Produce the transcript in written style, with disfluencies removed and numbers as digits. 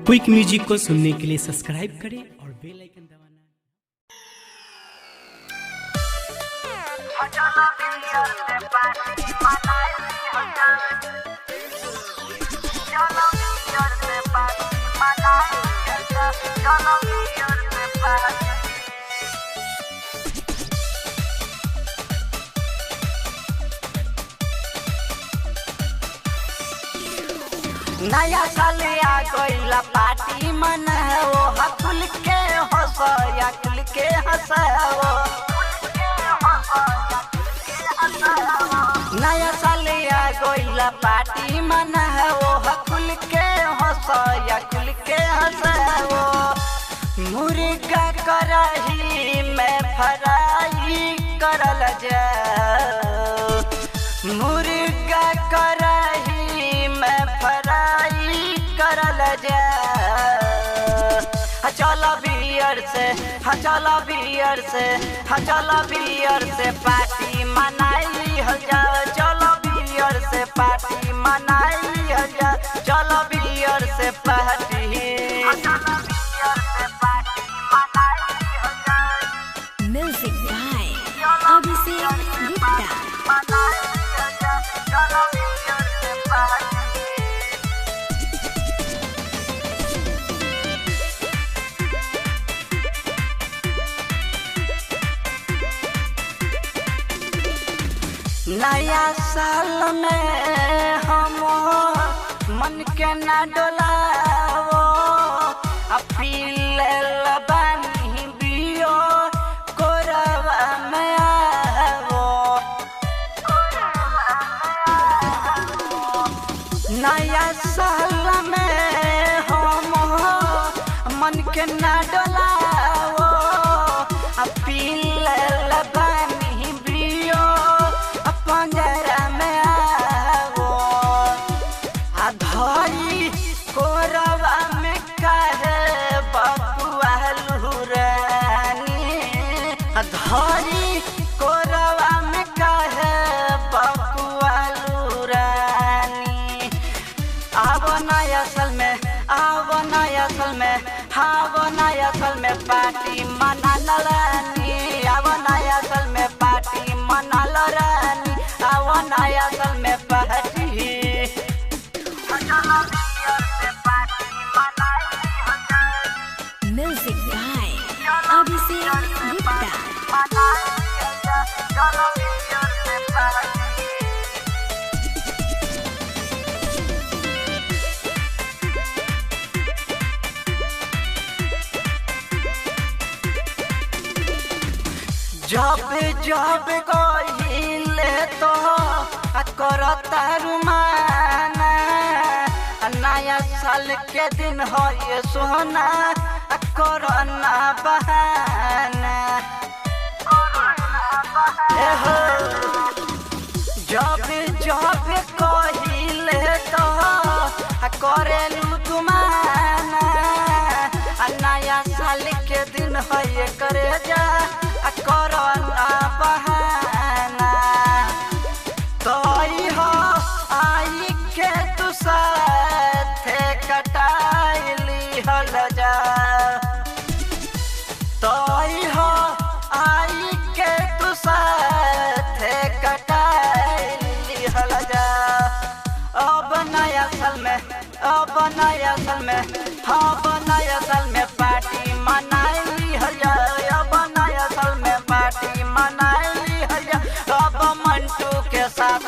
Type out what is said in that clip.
Quick music को सुनने के लिए सब्सक्राइब करें और बेल आइकन दबाना। नया साल आ गइला पार्टी मन है वो खुल के हंस या खुल के हंसाओ। नया साल आ गइला पार्टी मन है वो खुल के हंस या खुल के हंसाओ। मुर्गा करही में फ्राई करल जाओ, मुर्गा करही में फ्राई करल जाओ। चलो बियर से चलो बियर से चलो बियर से पार्टी मनाई हो जाओ। चलो बियर से पार्टी मनाई हो जाओ। चलो बियर से party Music by Abhishek Gupta. नया साल में हम मन के ना डोलावो, पीले लबानी बियो कोरवा में आवो। नया साल में हम मन के ना डोलावो, पीले लबानी बियो पंजरा में आवो। धरी कोरवा में कहे बबुआ लुरानी, धरी कोरवा में कहे बबुआ लुरानी। आवो नया साल में, आवो नया साल में, आवो नया साल में पार्टी मनाना रानी। आवो नया साल में पार्टी मनाला रानी। आवो नया साल में party Music by Abhishek Gupta. जब जब कहिले तो करता रुमाना। नया साल के दिन हो ये सोना कोरोना बहाना। एहो जब जब कहिले तो करेलू तुमाना। नया साल के दिन हो ये करे जा कोरोना बहाना। तोई हो आई के तू साथे कटाइली हल जा। तोई हो आई के तू साथे कटाइली हल जा। अब नया साल में, अब नया साल में, अब नया साल में पार्टी मनाई हो जाए। अब नया साल में पार्टी मनाई हो जाए। अब मंटू के साथ